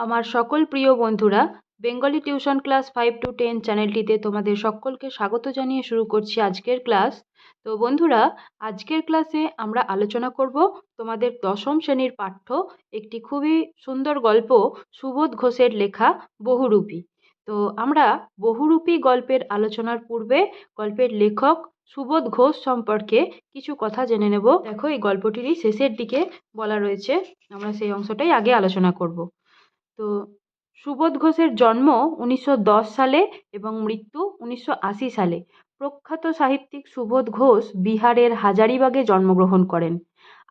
আমার সকল প্রিয় বন্ধুরা, বেঙ্গলি টিউশন ক্লাস 5 to 10 চ্যানেলটিতে তোমাদের সকলকে স্বাগত জানিয়ে শুরু করছি আজকের ক্লাস। তো বন্ধুরা, আজকের ক্লাসে আমরা আলোচনা করব তোমাদের দশম শ্রেণীর পাঠ্য একটি খুবই সুন্দর গল্প, সুবোধ ঘোষের লেখা বহুরূপী। তো আমরা বহুরূপী গল্পের আলোচনার পূর্বে গল্পের লেখক সুবোধ ঘোষ সম্পর্কে কিছু কথা জেনে নেব। দেখো, এই গল্পটিরই শেষের দিকে বলা রয়েছে, আমরা সেই অংশটাই আগে আলোচনা করব। তো সুবোধ ঘোষের জন্ম 1910 সালে এবং মৃত্যু 1980 সালে। প্রখ্যাত সাহিত্যিক সুবোধ ঘোষ বিহারের হাজারিবাগে জন্মগ্রহণ করেন।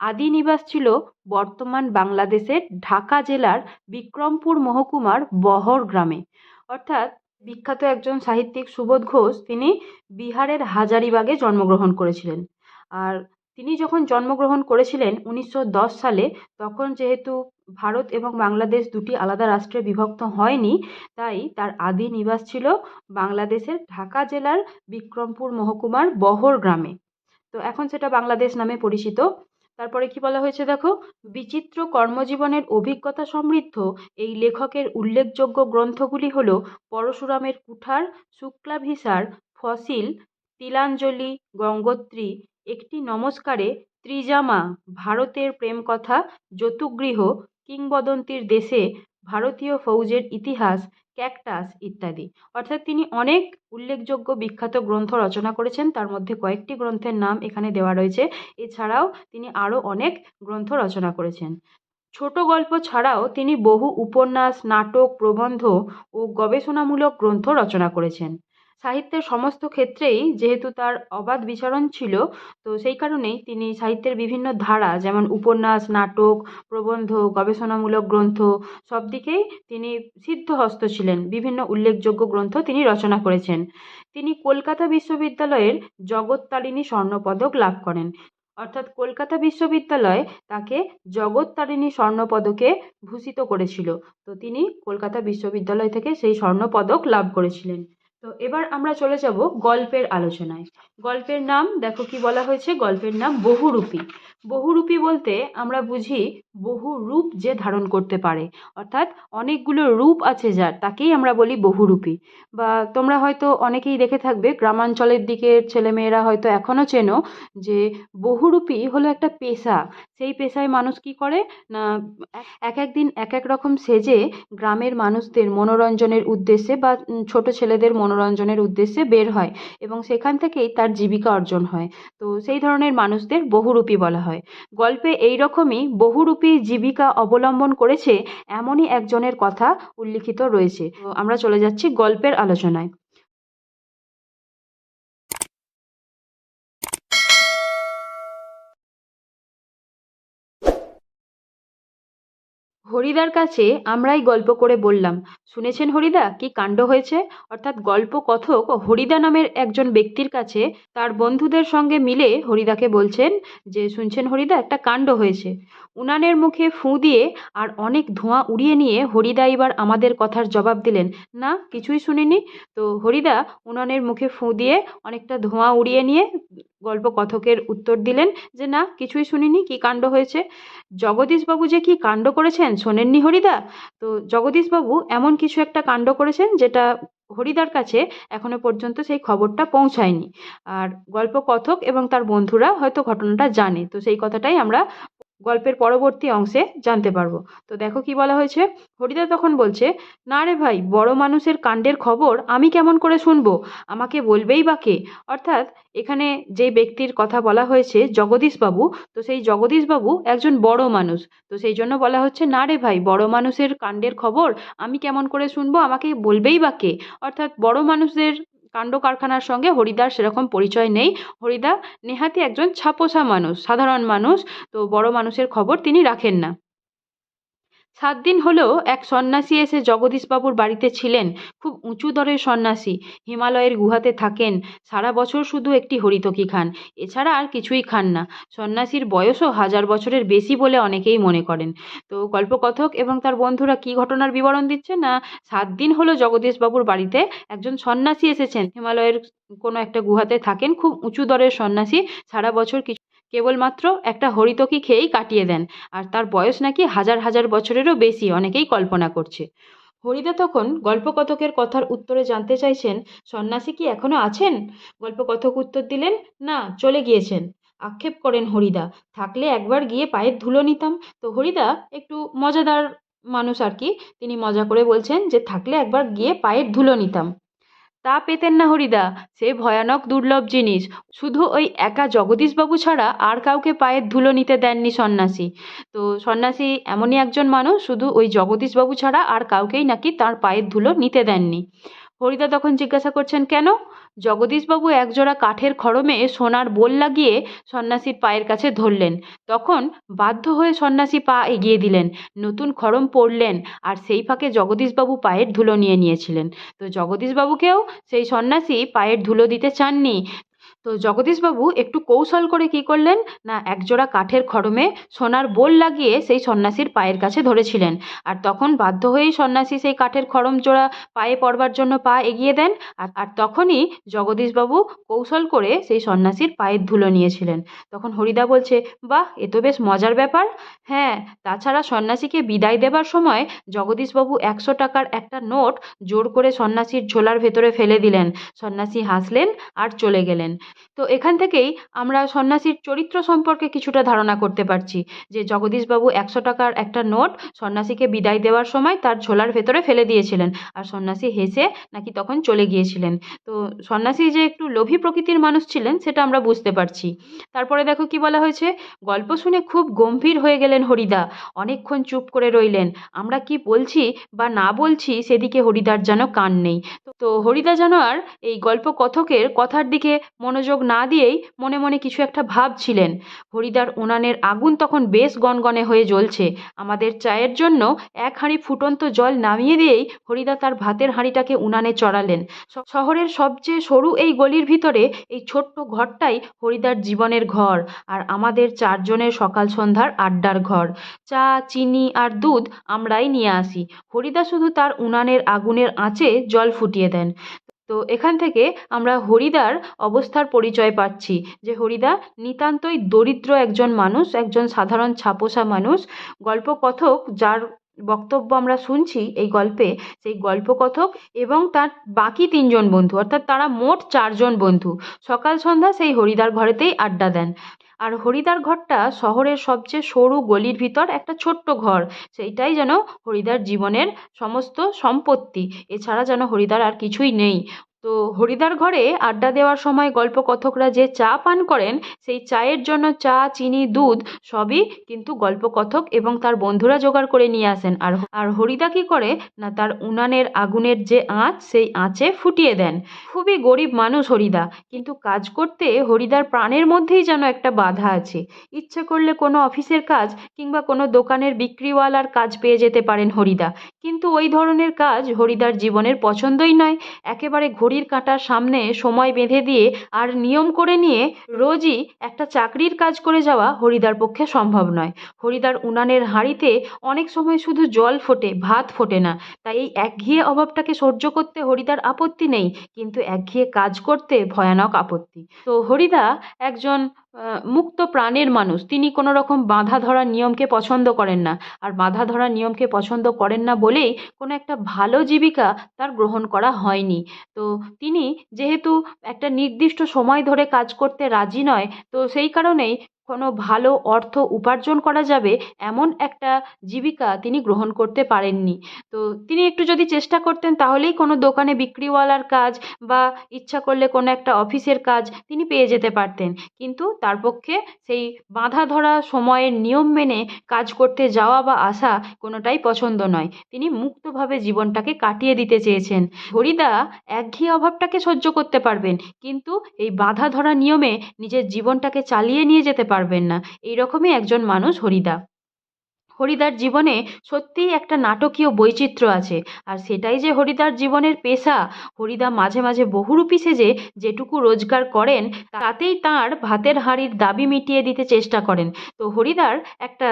আদি নিবাস ছিল বর্তমান বাংলাদেশের ঢাকা জেলার বিক্রমপুর মহকুমার বহর গ্রামে। অর্থাৎ বিখ্যাত একজন সাহিত্যিক সুবোধ ঘোষ তিনি বিহারের হাজারিবাগে জন্মগ্রহণ করেছিলেন। আর তিনি যখন জন্মগ্রহণ করেছিলেন 1910 সালে, তখন যেহেতু ভারত এবং বাংলাদেশ দুটি আলাদা রাষ্ট্রে বিভক্ত হয়নি, তাই তার আদি নিবাস ছিল বাংলাদেশের ঢাকা জেলার বিক্রমপুর মহকুমার বহর গ্রামে। তো এখন সেটা বাংলাদেশ নামে পরিচিত। তারপরে কি বলা হয়েছে দেখো, বিচিত্র কর্মজীবনের অভিজ্ঞতা সমৃদ্ধ এই লেখকের উল্লেখযোগ্য গ্রন্থগুলি হল পরশুরামের কুঠার, শুক্লাভিসার, ফসিল, তিলাঞ্জলি, গঙ্গোত্রী, একটি নমস্কারে, ত্রিজামা, ভারতের প্রেমকথা, যতুগৃহ, কিংবদন্তির দেশে, ভারতীয় ফৌজের ইতিহাস, ক্যাকটাস ইত্যাদি। অর্থাৎ তিনি অনেক উল্লেখযোগ্য বিখ্যাত গ্রন্থ রচনা করেছেন, তার মধ্যে কয়েকটি গ্রন্থের নাম এখানে দেওয়া রয়েছে। এছাড়াও তিনি আরও অনেক গ্রন্থ রচনা করেছেন। ছোট গল্প ছাড়াও তিনি বহু উপন্যাস, নাটক, প্রবন্ধ ও গবেষণামূলক গ্রন্থ রচনা করেছেন। সাহিত্যের সমস্ত ক্ষেত্রেই যেহেতু তার অবাধ বিচরণ ছিল, তো সেই কারণেই তিনি সাহিত্যের বিভিন্ন ধারা, যেমন উপন্যাস, নাটক, প্রবন্ধ, গবেষণামূলক গ্রন্থ, সব দিকেই তিনি সিদ্ধহস্ত ছিলেন। বিভিন্ন উল্লেখযোগ্য গ্রন্থ তিনি রচনা করেছেন। তিনি কলকাতা বিশ্ববিদ্যালয়ের জগত্তারিণী স্বর্ণপদক লাভ করেন। অর্থাৎ কলকাতা বিশ্ববিদ্যালয় তাকে জগত্তারিণী স্বর্ণপদকে ভূষিত করেছিল। তো তিনি কলকাতা বিশ্ববিদ্যালয় থেকে সেই স্বর্ণপদক লাভ করেছিলেন। তো এবার আমরা চলে যাব গল্পের আলোচনায়। গল্পের নাম দেখো কি বলা হয়েছে, গল্পের নাম বহুরূপী। বহুরূপী বলতে আমরা বুঝি বহু রূপ যে ধারণ করতে পারে, অর্থাৎ অনেকগুলো রূপ আছে যার, তাকেই আমরা বলি বহুরূপী। বা তোমরা হয়তো অনেকেই দেখে থাকবে, গ্রামাঞ্চলের দিকের ছেলেমেয়েরা হয়তো এখনও চেনো যে বহুরূপী হলো একটা পেশা। সেই পেশায় মানুষ কি করে না, এক এক দিন এক এক রকম সেজে গ্রামের মানুষদের মনোরঞ্জনের উদ্দেশ্যে বা ছোট ছেলেদের মনোরঞ্জনের উদ্দেশ্যে বের হয় এবং সেখান থেকেই তার জীবিকা অর্জন হয়। তো সেই ধরনের মানুষদের বহুরূপী বলা হয়। গল্পে এই রকমই বহুরূপী জীবিকা অবলম্বন করেছে এমনই একজনের কথা উল্লিখিত রয়েছে। তো আমরা চলে যাচ্ছি গল্পের আলোচনায়। হরিদার কাছে আমরাই গল্প করে বললাম, শুনেছেন হরিদা কি কাণ্ড হয়েছে? অর্থাৎ গল্প কথক হরিদা নামের একজন ব্যক্তির কাছে তার বন্ধুদের সঙ্গে মিলে হরিদাকে বলছেন যে, শুনছেন হরিদা, একটা কাণ্ড হয়েছে। উনানের মুখে ফুঁ দিয়ে আর অনেক ধোঁয়া উড়িয়ে নিয়ে হরিদা এবার আমাদের কথার জবাব দিলেন, না কিছুই শুনিনি। তো হরিদা উনানের মুখে ফুঁ দিয়ে অনেকটা ধোঁয়া উড়িয়ে নিয়ে গল্প কথকের উত্তর দিলেন যে, না কিছুই শুনিনি, কি কাণ্ড হয়েছে? জগদীশবাবু যে কি কাণ্ড করেছেন শোনেননি হরিদা? তো জগদীশবাবু এমন কিছু একটা কাণ্ড করেছেন যেটা হরিদার কাছে এখনো পর্যন্ত সেই খবরটা পৌঁছায়নি। আর গল্প কথক এবং তার বন্ধুরা হয়তো ঘটনাটা জানে। তো সেই কথাটাই আমরা গল্পের পরবর্তী অংশে জানতে পারবো। তো দেখো কি বলা হয়েছে। হরিদা তখন বলছে, না রে ভাই, বড় মানুষের কাণ্ডের খবর আমি কেমন করে শুনবো, আমাকে বলবেই বা কে? অর্থাৎ এখানে যে ব্যক্তির কথা বলা হয়েছে জগদীশবাবু, তো সেই জগদীশবাবু একজন বড় মানুষ। তো সেই জন্য বলা হচ্ছে, না রে ভাই, বড় মানুষের কাণ্ডের খবর আমি কেমন করে শুনবো, আমাকে বলবেই বা কে? অর্থাৎ বড় মানুষদের কাণ্ড কারখানার সঙ্গে হরিদার সেরকম পরিচয় নেই। হরিদা নেহাতি একজন ছাপোষা মানুষ, সাধারণ মানুষ। তো বড় মানুষের খবর তিনি রাখেন না। 7 দিন হলো এক সন্ন্যাসী এসে জগদীশবাবুর বাড়িতে ছিলেন। খুব উঁচু দরের সন্ন্যাসী, হিমালয়ের গুহাতে থাকেন, সারা বছর শুধু একটি হরিতকি খান, এছাড়া আর কিছুই খান না। সন্ন্যাসীর বয়সও 1000 বছরের বেশি বলে অনেকেই মনে করেন। তো গল্পকথক এবং তার বন্ধুরা কি ঘটনার বিবরণ দিচ্ছে না, 7 দিন হলো জগদীশবাবুর বাড়িতে একজন সন্ন্যাসী এসেছেন, হিমালয়ের কোনো একটা গুহাতে থাকেন, খুব উঁচু দরের সন্ন্যাসী, সারা বছর কেবলমাত্র একটা হরিতকি খেয়েই কাটিয়ে দেন, আর তার বয়স নাকি হাজার হাজার বছরেরও বেশি, অনেকেই কল্পনা করছে। হরিদা তখন গল্পকথকের কথার উত্তরে জানতে চাইছেন, সন্ন্যাসী কি এখনো আছেন? গল্পকথক উত্তর দিলেন, না, চলে গিয়েছেন। আক্ষেপ করেন হরিদা, থাকলে একবার গিয়ে পায়ের ধুলো নিতাম। তো হরিদা একটু মজাদার মানুষ আর কি, তিনি মজা করে বলছেন যে থাকলে একবার গিয়ে পায়ের ধুলো নিতাম। তা পেতেন না হরিদা, সে ভয়ানক দুর্লভ জিনিস। শুধু ওই একা জগদীশবাবু ছাড়া আর কাউকে পায়ের ধুলো নিতে দেননি সন্ন্যাসী। তো সন্ন্যাসী এমনই একজন মানুষ, শুধু ওই জগদীশবাবু ছাড়া আর কাউকেই নাকি তার পায়ের ধুলো নিতে দেননি। হরিদা তখন জিজ্ঞাসা করছেন, কেন? জগদীশবাবু একজোড়া কাঠের খড়মে সোনার বোল লাগিয়ে সন্ন্যাসীর পায়ের কাছে ধরলেন। তখন বাধ্য হয়ে সন্ন্যাসী পা এগিয়ে দিলেন, নতুন খড়ম পরলেন, আর সেই ফাঁকে জগদীশবাবু পায়ের ধুলো নিয়ে নিয়েছিলেন। তো জগদীশবাবুকেও সেই সন্ন্যাসী পায়ের ধুলো দিতে চাননি। তো জগদীশবাবু একটু কৌশল করে কি করলেন, না একজোড়া কাঠের খড়মে সোনার বোল লাগিয়ে সেই সন্ন্যাসীর পায়ের কাছে ধরেছিলেন। আর তখন বাধ্য হয়েই সন্ন্যাসী সেই কাঠের খড়ম জোড়া পায়ে পড়বার জন্য পা এগিয়ে দেন। আর আর তখনই জগদীশবাবু কৌশল করে সেই সন্ন্যাসীর পায়ের ধুলো নিয়েছিলেন। তখন হরিদা বলছে, বাহ, এ তো বেশ মজার ব্যাপার। হ্যাঁ, তাছাড়া সন্ন্যাসীকে বিদায় দেবার সময় জগদীশবাবু 100 টাকার একটা নোট জোর করে সন্ন্যাসীর ঝোলার ভেতরে ফেলে দিলেন। সন্ন্যাসী হাসলেন আর চলে গেলেন। তো এখান থেকেই আমরা সন্ন্যাসীর চরিত্র সম্পর্কে কিছুটা ধারণা করতে পারছি, যে জগদীশবাবু 100 টাকার একটা নোট সন্ন্যাসীকে বিদায় দেওয়ার সময় তার ঝোলার ভেতরে ফেলে দিয়েছিলেন, আর সন্ন্যাসী হেসে নাকি তখন চলে গিয়েছিলেন। তো সন্ন্যাসী যে একটু লোভী প্রকৃতির মানুষ ছিলেন সেটা আমরা বুঝতে পারছি। তারপরে দেখো কি বলা হয়েছে, গল্প শুনে খুব গম্ভীর হয়ে গেলেন হরিদা, অনেকক্ষণ চুপ করে রইলেন। আমরা কি বলছি বা না বলছি সেদিকে হরিদার যেন কান নেই। তো হরিদা যেন আর এই গল্প কথকের কথার দিকে মনোযোগ না দিয়েই মনে মনে কিছু একটা ভাবছিলেন। হরিদার উনানের আগুন তখন বেশ গনগনে হয়ে জ্বলছে। আমাদের চায়ের জন্য এক হাঁড়ি ফুটন্ত জল নামিয়ে দিয়েই হরিদা তার ভাতের হাঁড়িটাকে উনানে চড়ালেন। শহরের সবচেয়ে সরু এই গলির ভিতরে এই ছোট্ট ঘরটাই হরিদার জীবনের ঘর, আর আমাদের চারজনের সকাল সন্ধ্যার আড্ডার ঘর। চা, চিনি আর দুধ আমরাই নিয়ে আসি, হরিদা শুধু তার উনানের আগুনের আঁচে জল ফুটিয়ে দেন। তো এখান থেকে আমরা হরিদার অবস্থার পরিচয় পাচ্ছি, যে হরিদা নিতান্তই দরিদ্র একজন মানুষ, একজন সাধারণ ছাপোষা মানুষ। গল্পকথক যার বক্তব্য আমরা শুনছি এই গল্পে, সেই গল্পকথক এবং তার বাকি 3জন বন্ধু, অর্থাৎ তারা মোট 4জন বন্ধু সকাল সন্ধ্যা সেই হরিদার ঘরেতেই আড্ডা দেন। আর হরিদার ঘরটা শহরের সবচেয়ে সরু গলির ভিতর একটা ছোট্ট ঘর, সেইটাই যেন হরিদার জীবনের সমস্ত সম্পত্তি। এছাড়া যেন হরিদার আর কিছুই নেই। তো হরিদার ঘরে আড্ডা দেওয়ার সময় গল্পকথকরা যে চা পান করেন, সেই চায়ের জন্য চা, চিনি, দুধ সবই কিন্তু গল্পকথক এবং তার বন্ধুরা জোগাড় করে নিয়ে আসেন। আর আর হরিদা কি করে, না তার উনানের আগুনের যে আঁচ, সেই আঁচে ফুটিয়ে দেন। খুবই গরিব মানুষ হরিদা, কিন্তু কাজ করতে হরিদার প্রাণের মধ্যেই যেন একটা বাধা আছে। ইচ্ছে করলে কোনো অফিসের কাজ কিংবা কোনো দোকানের বিক্রিওয়ালার কাজ পেয়ে যেতে পারেন হরিদা, কিন্তু ওই ধরনের কাজ হরিদার জীবনের পছন্দই নয়। একেবারে ঘড়ির কাঁটার সামনে সময় বেঁধে দিয়ে আর নিয়ম করে নিয়ে রোজই একটা চাকরির কাজ করে যাওয়া হরিদার পক্ষে সম্ভব নয়। হরিদার উনানের হাঁড়িতে অনেক সময় শুধু জল ফোটে, ভাত ফোটে না। তাই এই একঘেয়ে অভাবটাকে সহ্য করতে হরিদার আপত্তি নেই, কিন্তু একঘেয়ে কাজ করতে ভয়ানক আপত্তি। তো হরিদা একজন মুক্ত প্রাণের মানুষ, তিনি কোনো রকম বাঁধা ধরা নিয়মকে পছন্দ করেন না। আর বাঁধা ধরা নিয়মকে পছন্দ করেন না বলেই কোনো একটা ভালো জীবিকা তার গ্রহণ করা হয়নি। তো তিনি যেহেতু একটা নির্দিষ্ট সময় ধরে কাজ করতে রাজি নয়, তো সেই কারণেই কোনো ভালো অর্থ উপার্জন করা যাবে এমন একটা জীবিকা তিনি গ্রহণ করতে পারেননি। তো তিনি একটু যদি চেষ্টা করতেন তাহলেই কোনো দোকানে বিক্রিওয়ালার কাজ বা ইচ্ছা করলে কোনো একটা অফিসের কাজ তিনি পেয়ে যেতে পারতেন, কিন্তু তার পক্ষে সেই বাঁধা ধরা সময়ের নিয়ম মেনে কাজ করতে যাওয়া বা আসা কোনোটাই পছন্দ নয়। তিনি মুক্তভাবে জীবনটাকে কাটিয়ে দিতে চেয়েছেন। হরিদা একঘেয়ে অভাবটাকে সহ্য করতে পারবেন, কিন্তু এই বাঁধা ধরা নিয়মে নিজের জীবনটাকে চালিয়ে নিয়ে যেতে পারবেন না। এইরকমই একজন মানুষ হরিদা। হরিদার জীবনে সত্যিই একটা নাটকীয় বৈচিত্র্য আছে, আর সেটাই যে হরিদার জীবনের পেশা। হরিদা মাঝে মাঝে বহুরূপী সেজে যেটুকু রোজগার করেন, তাতেই তাঁর ভাতের হাঁড়ির দাবি মিটিয়ে দিতে চেষ্টা করেন। তো হরিদার একটা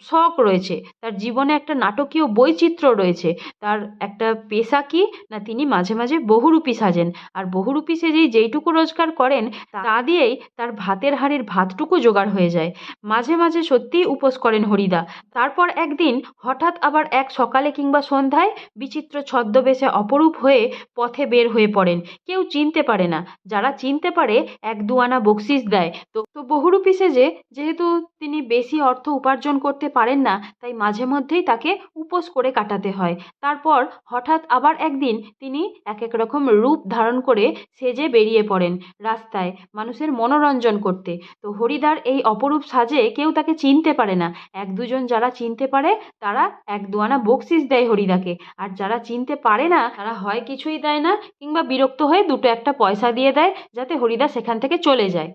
শখ রয়েছে, তার জীবনে একটা নাটকীয় বৈচিত্র্য রয়েছে। তার একটা পেশা কি না, তিনি মাঝে মাঝে বহুরূপী সাজেন, আর বহুরূপী সেজেই যেইটুকু রোজগার করেন তা দিয়েই তার ভাতের হাঁড়ির ভাতটুকু জোগাড় হয়ে যায়। মাঝে মাঝে সত্যিই উপোস করেন হরিদা। তারপর একদিন হঠাৎ আবার এক সকালে কিংবা সন্ধ্যায় বিচিত্র ছদ্মবেশে অপরূপ হয়ে পথে বের হয়ে পড়েন। কেউ চিনতে পারে না, যারা চিনতে পারে এক দুআনা বকশিশ দেয়। তো তো বহুরূপী সেজে যেহেতু তিনি বেশি অর্থ উপার্জন করতে পারেন না, তাই মাঝে মধ্যেই তাকে উপোস করে কাটাতে হয়। তারপর হঠাৎ আবার একদিন তিনি এক এক রকম রূপ ধারণ করে সেজে বেরিয়ে পড়েন রাস্তায় মানুষের মনোরঞ্জন করতে। তো হরিদার এই অপরূপ সাজে কেউ তাকে চিনতে পারে না। এক দুজন যারা চিনতে পারে তারা এক দুআনা বকশিশ দেয় হরিদাকে, আর যারা চিনতে পারে না তারা হয় কিছুই দেয় না, কিংবা বিরক্ত হয়ে দুটো একটা পয়সা দিয়ে দেয় যাতে হরিদা সেখান থেকে চলে যায়।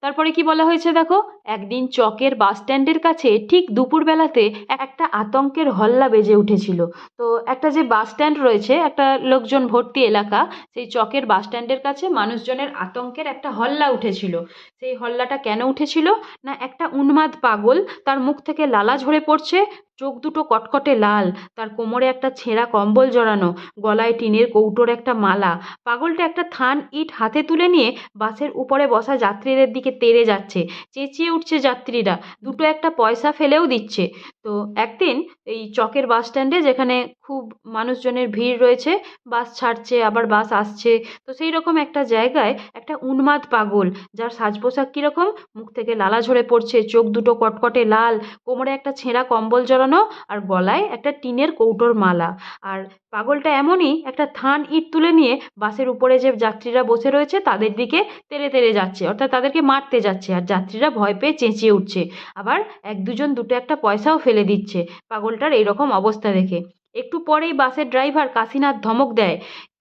তারপরে কি বলা হয়েছে দেখো, একদিন চকের বাস স্ট্যান্ডের কাছে ঠিক দুপুরবেলাতে একটা আতঙ্কের হল্লা বেজে উঠেছিল। তো একটা যে বাস স্ট্যান্ড রয়েছে, একটা লোকজন ভর্তি এলাকা, সেই চকের বাস স্ট্যান্ডের কাছে মানুষজনের আতঙ্কের একটা হল্লা উঠেছিল। সেই হল্লাটা কেন উঠেছিল না, একটা উন্মাদ পাগল, তার মুখ থেকে লালা ঝরে পড়ছে, চোখ দুটো কটকটে লাল, তার কোমরে একটা ছেঁড়া কম্বল জড়ানো, গলায় টিনের কৌটোর একটা মালা। পাগলটা একটা থান ইট হাতে তুলে নিয়ে বাসের উপরে বসা যাত্রীদের দিকে তেড়ে যাচ্ছে। চেঁচিয়ে উঠছে যাত্রীরা, দুটো একটা পয়সা ফেলেও দিচ্ছে। তো একদিন এই চকের বাস স্ট্যান্ডে, যেখানে খুব মানুষজনের ভিড় রয়েছে, বাস ছাড়ছে আবার বাস আসছে, তো সেই রকম একটা জায়গায় একটা উন্মাদ পাগল, যার সাজ পোশাক কীরকম, মুখ থেকে লালা ঝরে পড়ছে, চোখ দুটো কটকটে লাল, কোমরে একটা ছেঁড়া কম্বল জড়ানো, আর গলায় একটা টিনের কৌটোর মালা। আর পাগলটা এমনই একটা থান ইট তুলে নিয়ে বাসের উপরে যে যাত্রীরা বসে রয়েছে তাদের দিকে তেড়ে তেড়ে যাচ্ছে, অর্থাৎ তাদেরকে মারতে যাচ্ছে, আর যাত্রীরা ভয় পেয়ে চেঁচিয়ে উঠছে। আবার এক দুজন দুটো একটা পয়সাও ফেলে দিচ্ছে পাগলটার এইরকম অবস্থা দেখে। একটু পরেই বাসের ড্রাইভার কাশীনাথ ধমক দেয়,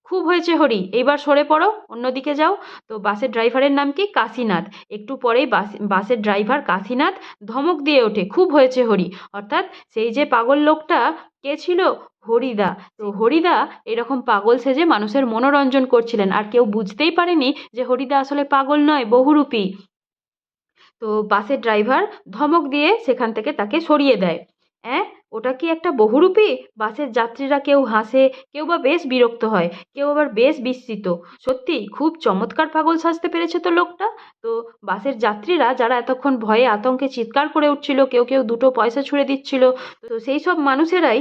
খুব হয়েছে হরি, এইবার সরে পড়ো, অন্যদিকে যাও। তো বাসের ড্রাইভারের নাম কি, কাশীনাথ। একটু পরেই বাসের ড্রাইভার কাশীনাথ ধমক দিয়ে ওঠে, খুব হয়েছে হরি। অর্থাৎ সেই যে পাগল লোকটা কে ছিল, হরিদা। তো হরিদা এরকম পাগল সেজে মানুষের মনোরঞ্জন করছিলেন, আর কেউ বুঝতেই পারেনি যে হরিদা আসলে পাগল নয়, বহুরূপী। তো বাসের ড্রাইভার ধমক দিয়ে সেখান থেকে তাকে সরিয়ে দেয়। অ্যাঁ, ওটা কি একটা বহুরূপী? বাসের যাত্রীরা কেউ হাসে, কেউ বা বেশ বিরক্ত হয়, কেউ আবার বেশ বিস্মিত। সত্যি খুব চমৎকার পাগল সাজতে পেরেছে তো লোকটা। তো বাসের যাত্রীরা যারা এতক্ষণ ভয়ে আতঙ্কে চিৎকার করে উঠছিল, কেউ কেউ দুটো পয়সা ছুঁড়ে দিচ্ছিল, তো সেই সব মানুষেরাই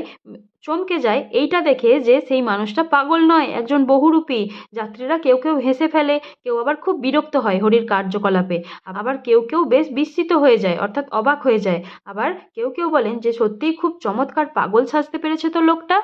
চমকে যায় এইটা দেখে যে সেই মানুষটা পাগল নয়, একজন বহুরূপী। যাত্রীরা কেউ কেউ হেসে ফেলে, কেউ আবার খুব বিরক্ত হয় হরির কার্যকলাপে, আবার কেউ কেউ বেশ বিস্মিত হয়ে যায়, অর্থাৎ অবাক হয়ে যায়। আবার কেউ কেউ বলেন যে সত্যিই খুব চমৎকার পাগল সাজতে পেরেছে তো লোকটা।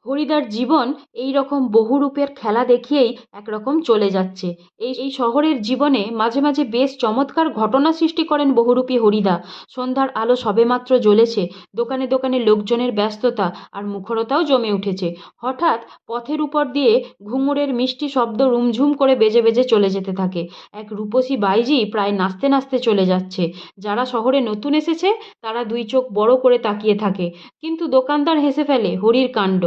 হরিদার জীবন এই রকম বহুরূপের খেলা দেখিয়েই একরকম চলে যাচ্ছে। এই এই শহরের জীবনে মাঝে মাঝে বেশ চমৎকার ঘটনা সৃষ্টি করেন বহুরূপী হরিদা। সন্ধ্যার আলো সবেমাত্র জ্বলেছে, দোকানে দোকানে লোকজনের ব্যস্ততা আর মুখরতাও জমে উঠেছে। হঠাৎ পথের উপর দিয়ে ঘুঙুরের মিষ্টি শব্দ রুমঝুম করে বেজে বেজে চলে যেতে থাকে। এক রূপসী বাইজি প্রায় নাচতে নাচতে চলে যাচ্ছে। যারা শহরে নতুন এসেছে তারা দুই চোখ বড় করে তাকিয়ে থাকে, কিন্তু দোকানদার হেসে ফেলে হরির কাণ্ড।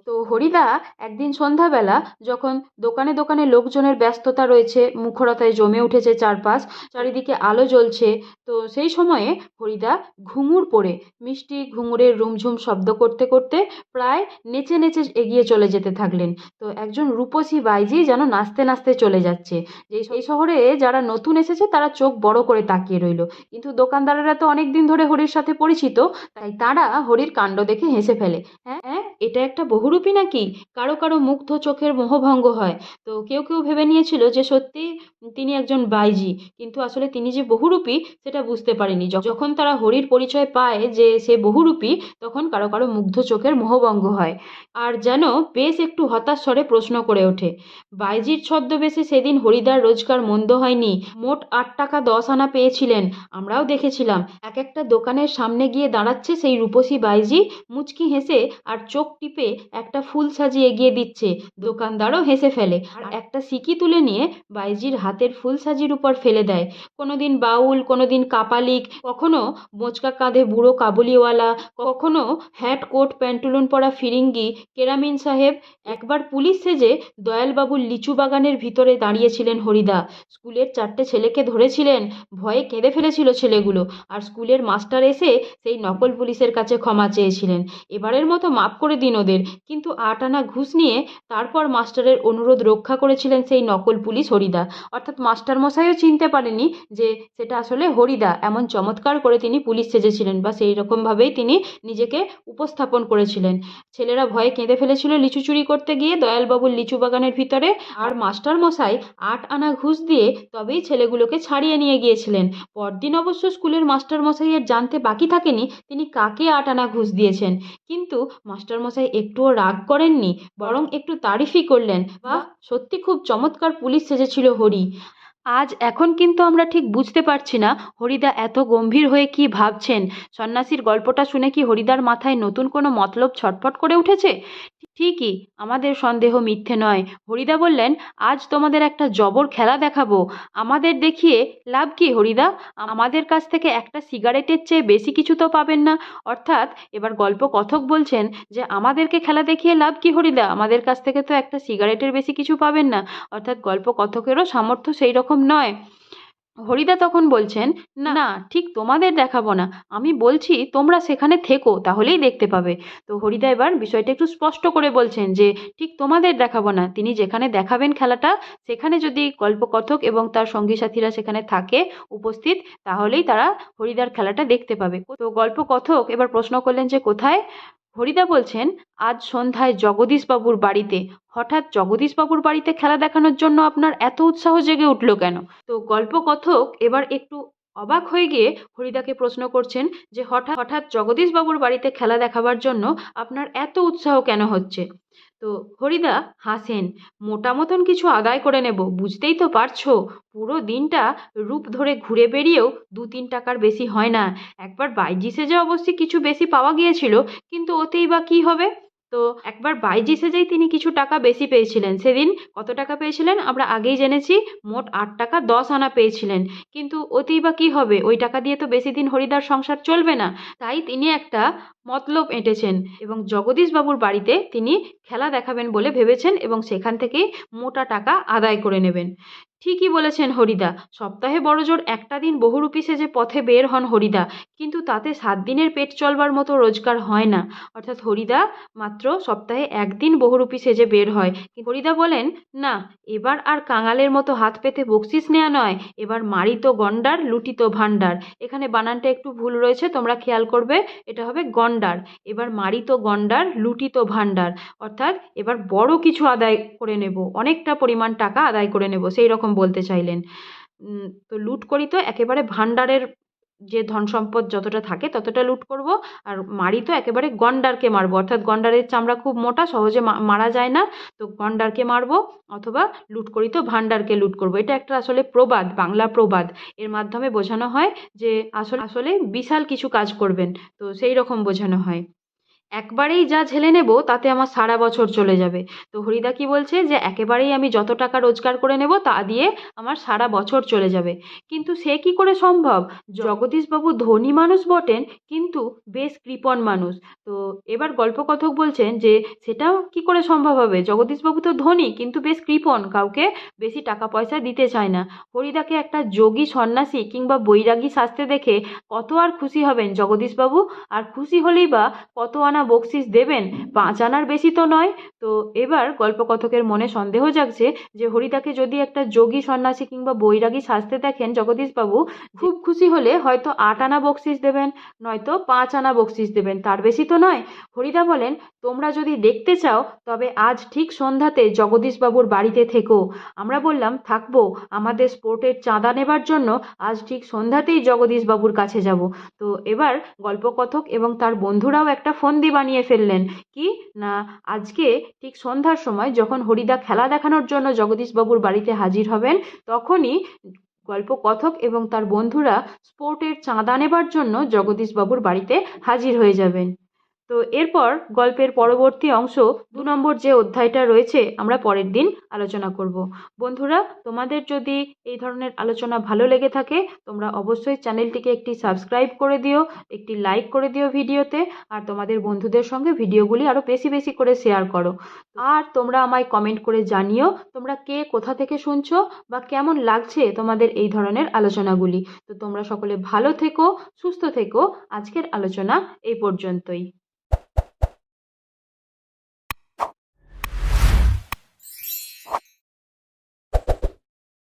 তো হরিদা একদিন সন্ধ্যাবেলা, যখন দোকানে দোকানে লোকজনের ব্যস্ততা রয়েছে, মুখরতায় জমে উঠেছে চারপাশ, চারিদিকে আলো জ্বলছে, তো সেই সময়ে হরিদা ঘুঙুর পরে মিষ্টি ঘুঙুরের রুমঝুম শব্দ করতে করতে প্রায় নেচে নেচে এগিয়ে চলে যেতে থাকলেন। তো একজন রূপসী বাইজি যেন নাচতে নাচতে চলে যাচ্ছে। যে এই শহরে যারা নতুন এসেছে তারা চোখ বড় করে তাকিয়ে রইল, কিন্তু দোকানদারেরা তো অনেক দিন ধরে হরির সাথে পরিচিত, তাই তারা হরির কাণ্ড দেখে হেসে ফেলে। হ্যাঁ, এটা একটা বহুরূপী নাকি? কারো কারো মুগ্ধ চোখের মোহভঙ্গ হয়। তো কেউ কেউ ভেবে নিয়েছিল যে সত্যি তিনি একজন বাইজি, কিন্তু আসলে তিনি যে বহুরূপী সেটা বুঝতে পারেনি। যখন তারা হরির পরিচয় পায় যে সে বহুরূপী, তখন কারো কারো মুগ্ধ চোখের মোহভঙ্গ হয়, আর যেন বেশ একটু হতাশ স্বরে প্রশ্ন করে ওঠে, বাইজির ছদ্মবেশে সেদিন হরিদার রোজগার মন্দ হয়নি। মোট 8 টাকা 10 আনা পেয়েছিলেন, আমরাও দেখেছিলাম। এক একটা দোকানের সামনে গিয়ে দাঁড়াচ্ছে সেই রূপসী বাইজি, মুচকি হেসে আর চোখ টিপে একটা ফুল সাজিয়ে এগিয়ে দিচ্ছে। দোকানদারও হেসে ফেলে আর একটা সিকি তুলে নিয়ে বাইজির হাতের ফুল সাজির উপর ফেলে দেয়। কোনোদিন বাউল, কোনোদিন কাপালিক, কখনো মোচকা কাঁধে বুড়ো কাবুলিওয়ালা, কখনো হ্যাট কোট প্যান্টুলুন পরা ফিরিঙ্গি কেরামিন সাহেব। একবার পুলিশ সেজে দয়ালবাবুর লিচু বাগানের ভিতরে দাঁড়িয়েছিলেন হরিদা। স্কুলের 4টে ছেলেকে ধরেছিলেন, ভয়ে কেঁদে ফেলেছিল ছেলেগুলো। আর স্কুলের মাস্টার এসে সেই নকল পুলিশের কাছে ক্ষমা চেয়েছিলেন, এবারের মতো মাফ করে দিন ওদের। কিন্তু 8 আনা ঘুষ নিয়ে তারপর মাস্টারের অনুরোধ রক্ষা করেছিলেন সেই নকল পুলিশ হরিদা। অর্থাৎ মাস্টার মশাইও চিনতে পারেনি যে সেটা আসলে হরিদা। এমন চমৎকার করে তিনি পুলিশ সেজেছিলেন, বা সেই রকমভাবেই তিনি নিজেকে উপস্থাপন করেছিলেন। ছেলেরা ভয়ে কেঁদে ফেলেছিল লিচু চুরি করতে গিয়ে দয়ালবাবুর লিচু বাগানের ভিতরে। আর মাস্টার মশাই 8 আনা ঘুষ দিয়ে তবেই ছেলেগুলোকে ছাড়িয়ে নিয়ে গিয়েছিলেন। পরদিন অবশ্য স্কুলের মাস্টার মশাইয়ের জানতে বাকি থাকেনি তিনি কাকে 8 আনা ঘুষ দিয়েছেন। কিন্তু মাস্টার মশাই একটুও রাগ করেননি, বরং একটু তারিফই করলেন, বাহ, সত্যি খুব চমৎকার পুলিশ সেজেছিল হরি। আজ এখন কিন্তু আমরা ঠিক বুঝতে পারছি না হরিদা এত গম্ভীর হয়ে কি ভাবছেন। সন্ন্যাসীর গল্পটা শুনে কি হরিদার মাথায় নতুন কোনো মতলব ছটফট করে উঠেছে? ঠিকই, আমাদের সন্দেহ মিথ্যে নয়। হরিদা বললেন, আজ তোমাদের একটা জবর খেলা দেখাবো। আমাদের দেখিয়ে লাভ কি হরিদা? আমাদের কাছ থেকে একটা সিগারেটের চেয়ে বেশি কিছু তো পাবেন না। অর্থাৎ এবার গল্প কথক বলছেন যে আমাদেরকে খেলা দেখিয়ে লাভ কি হরিদা? আমাদের কাছ থেকে তো একটা সিগারেটের বেশি কিছু পাবেন না। অর্থাৎ গল্প কথকেরও সামর্থ্য সেই রকম নয়। হরিদা তখন বলছেন, না, ঠিক তোমাদের দেখাবো না, আমি বলছি তোমরা সেখানে থেকো, তাহলেই দেখতে পাবে। তো হরিদা এবার বিষয়টা একটু স্পষ্ট করে বলছেন যে ঠিক তোমাদের দেখাবো না, তিনি যেখানে দেখাবেন খেলাটা সেখানে যদি গল্পকথক এবং তার সঙ্গী সাথীরা সেখানে থাকে উপস্থিত, তাহলেই তারা হরিদার খেলাটা দেখতে পাবে। তো গল্পকথক এবার প্রশ্ন করলেন যে কোথায়? হরিদা বলছেন, আজ সন্ধ্যায় জগদীশবাবুর বাড়িতে। হঠাৎ জগদীশবাবুর বাড়িতে খেলা দেখানোর জন্য আপনার এত উৎসাহ জেগে উঠল কেন? তো গল্পকথক এবার একটু অবাক হয়ে গিয়ে হরিদাকে প্রশ্ন করছেন যে হঠাৎ হঠাৎ জগদীশবাবুর বাড়িতে খেলা দেখাবার জন্য আপনার এত উৎসাহ কেন হচ্ছে? তো হরিদা হাসেন, মোটা মতন কিছু আদায় করে নেব, বুঝতেই তো পারছো। পুরো দিনটা রূপ ধরে ঘুরে বেরিয়েও 2-3 টাকার বেশি হয় না। একবার বাইজি সেজে অবশ্যই কিছু বেশি পাওয়া গিয়েছিল, কিন্তু ওতেই বা কি হবে? তো একবার বাইজি সেজেই তিনি কিছু টাকা বেশি পেয়েছিলেন। সেদিন কত টাকা পেয়েছিলেন আমরা আগেই জেনেছি, মোট 8 টাকা 10 আনা পেয়েছিলেন। কিন্তু ওতেই বা কি হবে? ওই টাকা দিয়ে তো বেশি দিন হরিদার সংসার চলবে না। তাই তিনি একটা মতলব এঁটেছেন এবং জগদীশবাবুর বাড়িতে তিনি খেলা দেখাবেন বলে ভেবেছেন এবং সেখান থেকেই মোটা টাকা আদায় করে নেবেন। ঠিকই বলেছেন হরিদা, সপ্তাহে বড়জোর একটা দিন বহুরূপী সেজে পথে বের হন হরিদা, কিন্তু তাতে 7 দিনের পেট চলবার মতো রোজগার হয় না। অর্থাৎ হরিদা মাত্র সপ্তাহে একদিন বহুরূপী সেজে বের হয়। হরিদা বলেন, না, এবার আর কাঙালের মতো হাত পেতে বকশিস নেওয়া নয়, এবার মারিত গন্ডার লুটিত ভাণ্ডার। এখানে বানানটা একটু ভুল রয়েছে, তোমরা খেয়াল করবে, এটা হবে গন্ডার। এবার মারিত গন্ডার লুটিত ভাণ্ডার, অর্থাৎ এবার বড় কিছু আদায় করে নেব, অনেকটা পরিমাণ টাকা আদায় করে নেব, সেই রকম বলতে চাইলেন। তো লুট করি তো একেবারে ভাণ্ডারের যে ধন সম্পদ যতটা থাকে ততটা লুট করব, আর মারি তো একেবারে গন্ডারকে মারবো, অর্থাৎ গন্ডারের চামড়া খুব মোটা, সহজে মারা যায় না, তো গন্ডারকে মারবো, অথবা লুট করি তো ভাণ্ডারকে লুট করব। এটা একটা আসলে প্রবাদ, বাংলা প্রবাদ। এর মাধ্যমে বোঝানো হয় যে আসলে আসলে বিশাল কিছু কাজ করবেন, তো সেই রকম বোঝানো হয়। একবারেই যা ঝেলে নেব তাতে আমার সারা বছর চলে যাবে। তো হরিদা কি বলছে যে একেবারেই আমি যত টাকা রোজগার করে নেব তা দিয়ে আমার সারা বছর চলে যাবে। কিন্তু সে কি করে সম্ভব? জগদীশবাবু ধনী মানুষ বটেন, কিন্তু বেশ কৃপণ মানুষ। তো এবার গল্পকথক বলছেন যে সেটাও কি করে সম্ভব হবে? জগদীশবাবু তো ধনী কিন্তু বেশ কৃপণ, কাউকে বেশি টাকা পয়সা দিতে চায় না। হরিদাকে একটা যোগী সন্ন্যাসী কিংবা বৈরাগী সাজতে দেখে কত আর খুশি হবেন জগদীশবাবু? আর খুশি হলেই বা কত আনা বকশিস দেবেন? 5 আনার বেশি তো নয়। তো এবার গল্পকথকের মনে সন্দেহ জাগছে যে হরিদাকে যদি একটা যোগী সন্ন্যাসী কিংবা বৈরাগী সাজতে দেখেন জগদীশবাবু, খুব খুশি হলে হয়তো 8 আনা বকশিস দেবেন, নয়তো 5 আনা বকশিস দেবেন, তার বেশি তো নয়। হরিদা বলেন, তোমরা যদি দেখতে চাও তবে আজ ঠিক সন্ধ্যাতে জগদীশবাবুর বাড়িতে থেকো। আমরা বললাম, থাকবো, আমাদের স্পোর্টের চাঁদা নেবার জন্য আজ ঠিক সন্ধ্যাতেই জগদীশবাবুর কাছে যাব। তো এবার গল্পকথক এবং তার বন্ধুরাও একটা ফন্দি বানিয়ে ফেললেন। কি না, আজকে ঠিক সন্ধ্যার সময় যখন হরিদা খেলা দেখানোর জন্য জগদীশবাবুর বাড়িতে হাজির হবেন, তখনই গল্পকথক এবং তার বন্ধুরা স্পোর্টের চাঁদা নেবার জন্য জগদীশবাবুর বাড়িতে হাজির হয়ে যাবেন। তো তো এরপর গল্পের পরবর্তী অংশ 2 নম্বর যে অধ্যায়টা রয়েছে আমরা পরের দিন আলোচনা করব। বন্ধুরা, তোমাদের যদি এই ধরনের আলোচনা ভালো লেগে থাকে তোমরা অবশ্যই চ্যানেলটিকে একটি সাবস্ক্রাইব করে দিও, একটি লাইক করে দিও ভিডিওতে, আর তোমাদের বন্ধুদের সঙ্গে ভিডিওগুলি আরও বেশি বেশি করে শেয়ার করো। আর তোমরা আমায় কমেন্ট করে জানিও তোমরা কে কোথা থেকে শুনছো বা কেমন লাগছে তোমাদের এই ধরনের আলোচনাগুলি। তো তোমরা সকলে ভালো থেকো, সুস্থ থেকো। আজকের আলোচনা এই পর্যন্তই।